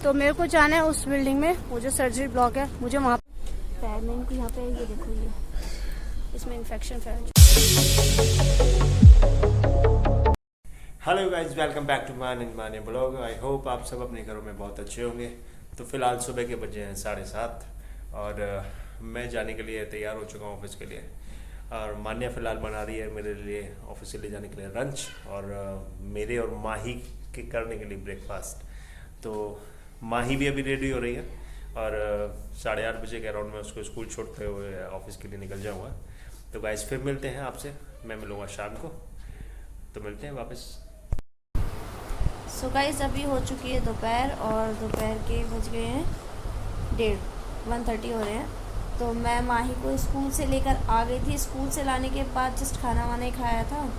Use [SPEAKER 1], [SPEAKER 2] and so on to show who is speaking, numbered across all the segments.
[SPEAKER 1] तो मेरे को जाना है उस बिल्डिंग में, वो जो सर्जरी ब्लॉक है, मुझे वहाँ पैर में इनको यहाँ पे ये देखो, ये इसमें इन्फेक्शन फैल।
[SPEAKER 2] Hello guys, welcome back to Mania blog. I hope आप सब अपने घरों में बहुत अच्छे होंगे। तो फिलहाल सुबह के बजे हैं 7:30 और मैं जाने के लिए तैयार हो चुका हूँ ऑफिस के लिए। और मान्या फ़िलहाल बना रही है मेरे लिए ऑफिस से ले जाने के लिए लंच और मेरे और माही के करने के लिए ब्रेकफास्ट। तो माही भी अभी रेडी हो रही है और 8:30 बजे के अराउंड में उसको स्कूल छोड़ते हुए ऑफिस के लिए निकल जाऊँगा। तो गाइज फिर मिलते हैं आपसे, मैं मिलूँगा शाम को, तो मिलते हैं वापस।
[SPEAKER 1] सो गाइस अभी हो चुकी है दोपहर और दोपहर के बज गए हैं 1:30 हो रहे हैं। तो मैं माही को स्कूल से लेकर आ गई थी। स्कूल से लाने के बाद जस्ट खाना वाना ही खाया था,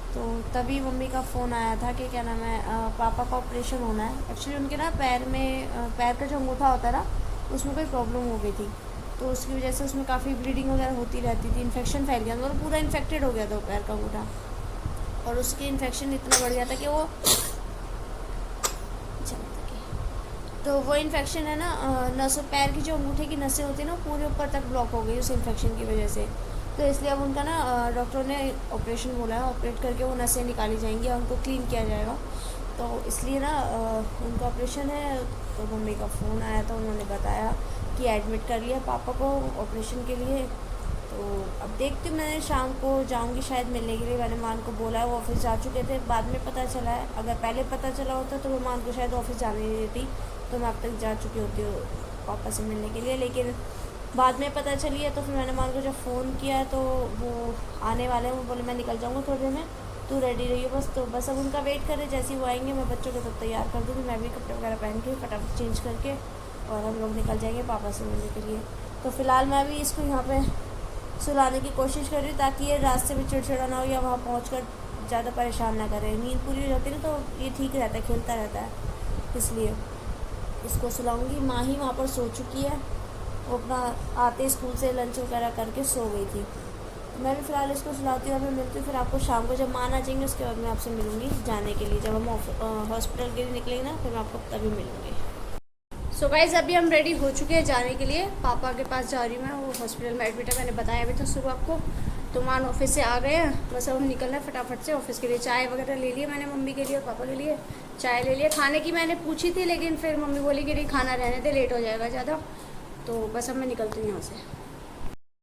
[SPEAKER 1] तो तभी मम्मी का फ़ोन आया था कि क्या नाम है, पापा का ऑपरेशन होना है। एक्चुअली उनके ना पैर का जो अंगूठा होता है ना, उसमें कोई प्रॉब्लम हो गई थी, तो उसकी वजह से उसमें काफ़ी ब्लीडिंग वगैरह होती रहती थी। इन्फेक्शन फैल गया था और पूरा इन्फेक्टेड हो गया था पैर का अंगूठा, और उसकी इन्फेक्शन इतना बढ़ गया था कि वो इन्फेक्शन है ना, नसों, पैर की जो अंगूठे की नसें होती हैं ना, पूरे ऊपर तक ब्लॉक हो गई उस इन्फेक्शन की वजह से। तो इसलिए अब उनका ना डॉक्टर ने ऑपरेशन बोला है, ऑपरेट करके वो नसें निकाली जाएंगी और उनको क्लीन किया जाएगा। तो इसलिए ना उनका ऑपरेशन है। तो मम्मी का फ़ोन आया था, उन्होंने बताया कि एडमिट कर लिया पापा को ऑपरेशन के लिए। तो अब देखती हूँ, मैंने शाम को जाऊँगी शायद मिलने के लिए। मैंने मान को बोला है, वो ऑफिस जा चुके थे, बाद में पता चला है। अगर पहले पता चला होता तो वो मान को शायद ऑफिस जाने नहीं देती, तो मैं अब तक जा चुकी होती हूँ पापा से मिलने के लिए। लेकिन बाद में पता चली है, तो फिर मैंने मान को जब फ़ोन किया तो वो आने वाले हैं। वो बोले मैं निकल जाऊँगा थोड़ी देर में, तू रेडी रही हो बस। तो बस अब उनका वेट करें, जैसे ही वो आएंगे मैं बच्चों को तब तैयार कर दूँगी। मैं भी कपड़े वगैरह पहन के फटाफट चेंज करके और हम लोग निकल जाएंगे पापा से मिलने के लिए। तो फ़िलहाल मैं भी इसको यहाँ पर सुलाने की कोशिश कर रही हूँ, ताकि ये रास्ते में चिड़चिड़ा ना हो या वहाँ पहुँचकर ज़्यादा परेशान ना करे। नींद पूरी हो जाती है ना, तो ये ठीक रहता है, खेलता रहता है, इसलिए इसको सुलाऊंगी। माही वहाँ पर सो चुकी है, वो अपना आते स्कूल से लंच वगैरह करके सो गई थी। तो मैं भी फ़िलहाल इसको सुलाती हूँ, मैं मिलती हूँ फिर आपको शाम को। जब मान आ जाएंगे उसके बाद मैं आपसे मिलूँगी जाने के लिए, जब हम हॉस्पिटल के लिए निकलेंगे ना, फिर मैं आपको तभी मिलूँगी। सो गाइज अभी हम रेडी हो चुके हैं जाने के लिए। पापा के पास जा रही हूँ मैं, वो हॉस्पिटल में एडमिट है, मैंने बताया अभी तो सुबह आपको। तो मान ऑफिस से आ गए हैं, बस अब हम निकल रहे हैं फटाफट से ऑफिस के लिए। चाय वगैरह ले लिए मैंने मम्मी के लिए और पापा के लिए, चाय ले लिया। खाने की मैंने पूछी थी, लेकिन फिर मम्मी बोली कि नहीं खाना रहने दे, लेट हो जाएगा ज़्यादा। तो बस अब मैं निकलती हूँ यहाँ से।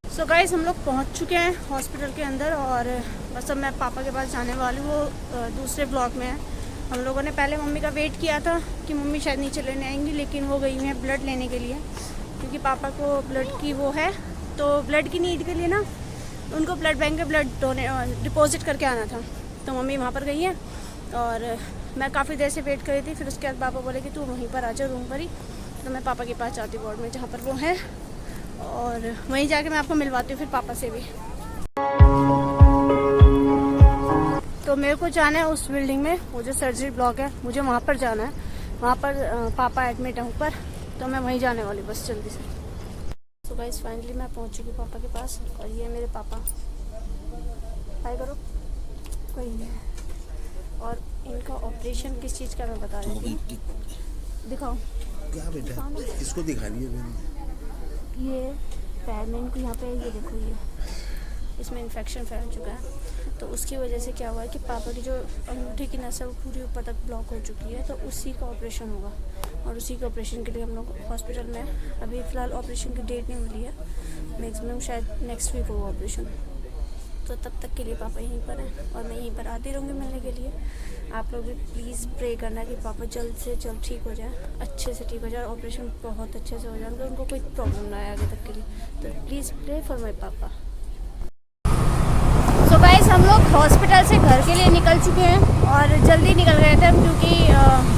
[SPEAKER 1] सो गाइज हम लोग पहुँच चुके हैं हॉस्पिटल के अंदर और बस अब मैं पापा के पास जाने वाली हूँ। वो दूसरे ब्लॉक में है। हम लोगों ने पहले मम्मी का वेट किया था कि मम्मी शायद नीचे लेने आएंगी, लेकिन वो गई हैं ब्लड लेने के लिए, क्योंकि पापा को ब्लड की वो है। तो ब्लड की नीड के लिए ना उनको ब्लड बैंक में ब्लड डिपॉजिट करके आना था। तो मम्मी वहाँ पर गई हैं और मैं काफ़ी देर से वेट कर रही थी। फिर उसके बाद पापा बोले कि तू वहीं पर आ जा रूम पर ही। तो मैं पापा के पास जाती हूँ वार्ड में जहाँ पर वो है, और वहीं जाके मैं आपको मिलवाती हूँ फिर पापा से भी। तो मेरे को जाना है उस बिल्डिंग में, वो जो सर्जरी ब्लॉक है, मुझे वहाँ पर जाना है। वहाँ पर पापा एडमिट है ऊपर, तो मैं वहीं जाने वाली बस जल्दी से। सो गाइस फाइनली मैं पहुँच चुकी पापा के पास, और ये मेरे पापा। हाय करो, कोई नहीं। और इनका ऑपरेशन किस चीज़ का मैं बता रही थी, दिखाओ
[SPEAKER 3] क्या बेटा, किसको दिखानी है मैंने?
[SPEAKER 1] ये पैर में इनको यहाँ पे ये देखो, ये इसमें इन्फेक्शन फैल चुका है। तो उसकी वजह से क्या हुआ है कि पापा की जो अंगूठे की नस है वो पूरी ऊपर तक ब्लॉक हो चुकी है। तो उसी का ऑपरेशन होगा, और उसी के ऑपरेशन के लिए हम लोग हॉस्पिटल में अभी फ़िलहाल ऑपरेशन की डेट नहीं मिली है, मैक्सिमम शायद नेक्स्ट वीक होगा ऑपरेशन। तो तब तक के लिए पापा यहीं पर हैं और मैं यहीं पर आती रहूँगी मिलने के लिए। आप लोग भी प्लीज़ प्रे करना कि पापा जल्द से जल्द ठीक हो जाए, अच्छे से ठीक हो जाए, ऑपरेशन बहुत अच्छे से हो जाए, उनको कोई प्रॉब्लम ना आए आगे तक के लिए। तो प्लीज़ प्रे फॉर माई पापा। तो गाइस हम लोग हॉस्पिटल से घर के लिए निकल चुके हैं और जल्दी निकल गए थे, क्योंकि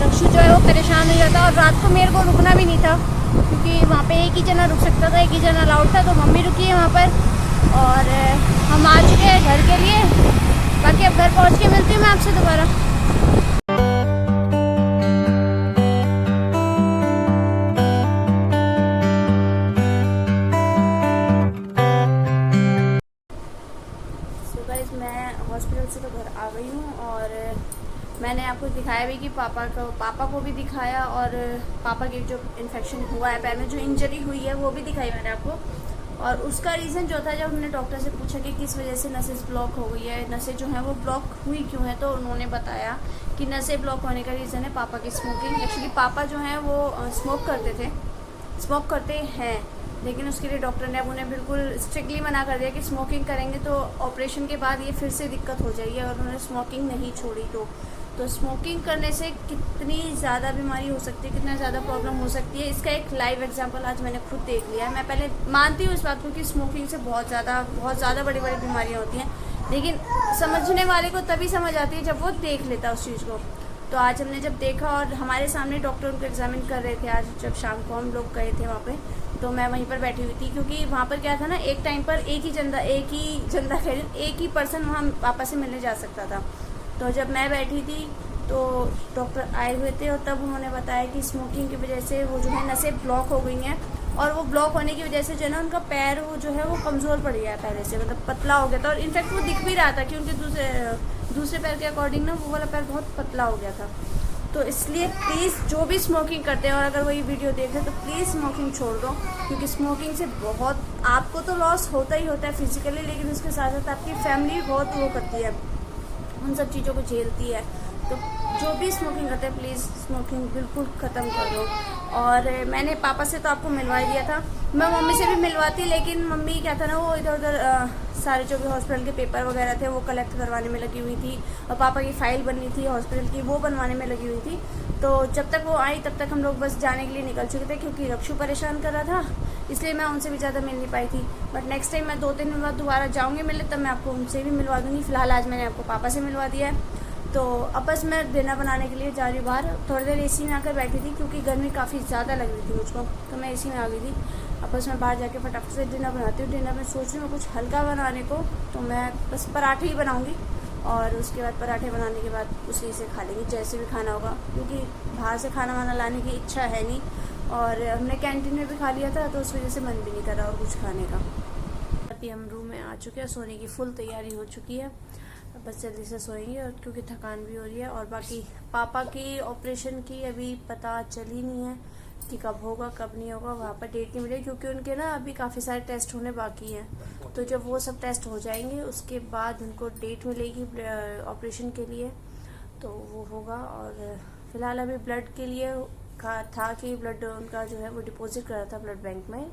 [SPEAKER 1] रक्षु जो है वो परेशान हो जाता, और रात को मेरे को रुकना भी नहीं था, क्योंकि वहाँ पे एक ही जना रुक सकता था, एक ही जना अलाउड था। तो मम्मी रुकी है वहाँ पर और हम आ चुके हैं घर के लिए। बाकी अब घर पहुँच के मिलती हूँ मैं आपसे दोबारा। हॉस्पिटल से तो घर आ गई हूँ और मैंने आपको दिखाया भी कि पापा को भी दिखाया, और पापा के जो इन्फेक्शन हुआ है पैर में, जो इंजरी हुई है वो भी दिखाई मैंने आपको। और उसका रीज़न जो था, जब हमने डॉक्टर से पूछा कि किस वजह से नसें ब्लॉक हो गई है, नसें जो हैं वो ब्लॉक हुई क्यों है, तो उन्होंने बताया कि नसें ब्लॉक होने का रीज़न है पापा की स्मोकिंग। एक्चुअली पापा जो हैं वो स्मोक करते हैं, लेकिन उसके लिए डॉक्टर ने अब उन्हें बिल्कुल स्ट्रिक्टली मना कर दिया कि स्मोकिंग करेंगे तो ऑपरेशन के बाद ये फिर से दिक्कत हो जाएगी अगर उन्होंने स्मोकिंग नहीं छोड़ी तो स्मोकिंग करने से कितनी ज़्यादा बीमारी हो सकती है, कितना ज़्यादा प्रॉब्लम हो सकती है, इसका एक लाइव एग्जांपल आज मैंने खुद देख लिया है। मैं पहले मानती हूँ इस बात को कि स्मोकिंग से बहुत ज़्यादा बड़ी बड़ी बीमारियाँ होती हैं, लेकिन समझने वाले को तभी समझ आती है जब वो देख लेता है उस चीज़ को। तो आज हमने जब देखा और हमारे सामने डॉक्टर उनको एग्जामिन कर रहे थे, आज जब शाम को हम लोग गए थे वहाँ पे, तो मैं वहीं पर बैठी हुई थी, क्योंकि वहाँ पर क्या था ना, एक टाइम पर एक ही पर्सन वहाँ पापा से मिलने जा सकता था। तो जब मैं बैठी थी तो डॉक्टर आए हुए थे और तब उन्होंने बताया कि स्मोकिंग की वजह से वो जो है नसें ब्लॉक हो गई हैं, और वो ब्लॉक होने की वजह से जो है ना उनका पैर वो जो है वो कमज़ोर पड़ गया है पहले से, मतलब पतला हो गया था। और इनफैक्ट वो दिख भी रहा था कि उनके दूसरे पैर के अकॉर्डिंग ना वो वाला पैर बहुत पतला हो गया था। तो इसलिए प्लीज़ जो भी स्मोकिंग करते हैं, और अगर वो ये वीडियो देखें तो प्लीज़ स्मोकिंग छोड़ दो, क्योंकि स्मोकिंग से बहुत आपको तो लॉस होता ही होता है फिजिकली, लेकिन उसके साथ साथ आपकी फैमिली भी बहुत वो करती है, उन सब चीज़ों को झेलती है। तो जो भी स्मोकिंग करते हैं प्लीज़ स्मोकिंग बिल्कुल ख़त्म कर दो। और मैंने पापा से तो आपको मिलवा ही दिया था, मैं मम्मी से भी मिलवाती, लेकिन मम्मी क्या था ना, वो इधर उधर सारे जो भी हॉस्पिटल के पेपर वगैरह थे वो कलेक्ट करवाने में लगी हुई थी, और पापा की फ़ाइल बननी थी हॉस्पिटल की, वो बनवाने में लगी हुई थी। तो जब तक वो आई तब तक हम लोग बस जाने के लिए निकल चुके थे, क्योंकि रक्षु परेशान कर रहा था, इसलिए मैं उनसे भी ज़्यादा मिल नहीं पाई थी। बट नेक्स्ट टाइम मैं 2-3 दिन बाद दोबारा जाऊँगी मिलने, तब मैं आपको उनसे भी मिलवा दूँगी। फ़िलहाल आज मैंने आपको पापा से मिलवा दिया है। तो अब बस मैं डिनर बनाने के लिए जा रही हूँ बाहर, थोड़ी देर एसी में आकर बैठी थी क्योंकि गर्मी काफ़ी ज़्यादा लग रही थी मुझको, तो मैं एसी में आ गई थी। अब बस मैं बाहर जाके फटाफट से डिनर बनाती हूँ। डिनर में सोच रही हूँ कुछ हल्का बनाने को, तो मैं बस पराठे ही बनाऊँगी, और उसके बाद पराठे बनाने के बाद उसी से खा लेंगे जैसे भी खाना होगा, क्योंकि बाहर से खाना वाना लाने की इच्छा है नहीं, और हमने कैंटीन में भी खा लिया था तो उस वजह से मन भी नहीं कर रहा और कुछ खाने का। अभी हम रूम में आ चुके हैं, सोने की फुल तैयारी हो चुकी है, बस जल्दी से सोएंगे, और क्योंकि थकान भी हो रही है। और बाकी पापा की ऑपरेशन की अभी पता चल ही नहीं है कि कब होगा कब नहीं होगा, वहाँ पर डेट नहीं मिलेगी, क्योंकि उनके ना अभी काफ़ी सारे टेस्ट होने बाकी हैं। तो जब वो सब टेस्ट हो जाएंगे उसके बाद उनको डेट मिलेगी ऑपरेशन के लिए, तो वो होगा। और फिलहाल अभी ब्लड के लिए था कि ब्लड उनका जो है वो डिपॉजिट करा था ब्लड बैंक में,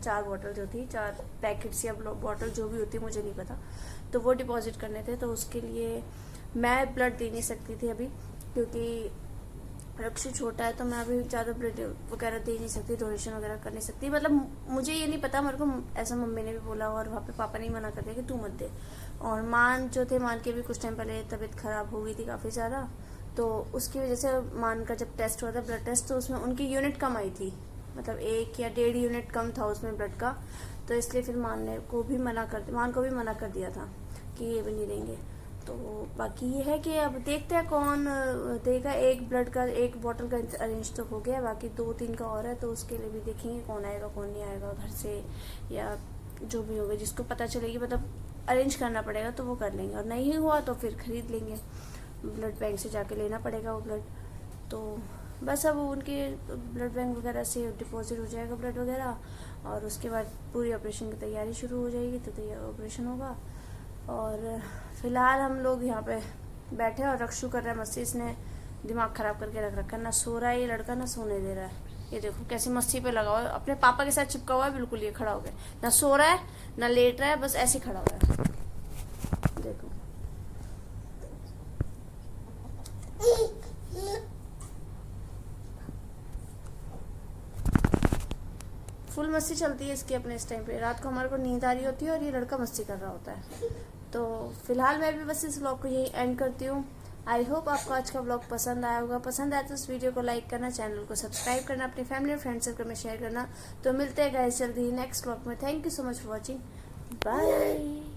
[SPEAKER 1] 4 बॉटल जो थी, 4 पैकेट्स या बॉटल जो भी होती है मुझे नहीं पता, तो वो डिपॉजिट करने थे। तो उसके लिए मैं ब्लड दे नहीं सकती थी अभी, क्योंकि रक्षु छोटा है, तो मैं अभी ज़्यादा ब्लड वगैरह दे नहीं सकती, डोनेशन वगैरह कर नहीं सकती। मतलब मुझे ये नहीं पता, मेरे को ऐसा मम्मी ने भी बोला, और वहाँ पे पापा ने मना कर दिया कि तू मत दे। और मान जो थे, मान के भी कुछ टाइम पहले तबीयत खराब हो गई थी काफ़ी ज़्यादा, तो उसकी वजह से मान का जब टेस्ट हुआ था ब्लड टेस्ट, तो उसमें उनकी यूनिट कम आई थी, मतलब 1 या 1.5 यूनिट कम था उसमें ब्लड का। तो इसलिए फिर मान को भी मना कर दिया था कि ये भी नहीं देंगे। तो बाकी ये है कि अब देखते हैं कौन देगा। एक ब्लड का 1 बॉटल का अरेंज तो हो गया, बाकी 2-3 का और है, तो उसके लिए भी देखेंगे कौन आएगा कौन नहीं आएगा घर से, या जो भी होगा जिसको पता चलेगी, मतलब अरेंज करना पड़ेगा तो वो कर लेंगे, और नहीं हुआ तो फिर खरीद लेंगे, ब्लड बैंक से जाके लेना पड़ेगा वो ब्लड। तो बस अब उनके ब्लड बैंक वगैरह से डिपॉजिट हो जाएगा ब्लड वगैरह, और उसके बाद पूरी ऑपरेशन की तैयारी शुरू हो जाएगी, तो ऑपरेशन होगा। और फिलहाल हम लोग यहाँ पे बैठे और रक्षु कर रहा है मस्ती, इसने दिमाग ख़राब करके रख रखा है, ना सो रहा है ये लड़का ना सोने दे रहा है। ये देखो कैसे मस्ती पे लगा हुआ है, अपने पापा के साथ चिपका हुआ है बिल्कुल, ये खड़ा हो गया, ना सो रहा है ना लेट रहा है, बस ऐसे खड़ा हुआ है। देखो फुल मस्ती चलती है इसकी अपने इस टाइम पे, रात को हमारे को नींद आ रही होती है और ये लड़का मस्ती कर रहा होता है। तो फिलहाल मैं भी बस इस व्लॉग को यही एंड करती हूँ। आई होप आपको आज का व्लॉग पसंद आया होगा। पसंद आया तो इस वीडियो को लाइक करना, चैनल को सब्सक्राइब करना, अपनी फैमिली और फ्रेंड सर्कल में शेयर करना। तो मिलते हैं गाइस जल्दी ही नेक्स्ट व्लॉग में। Thank you so much for watching, bye.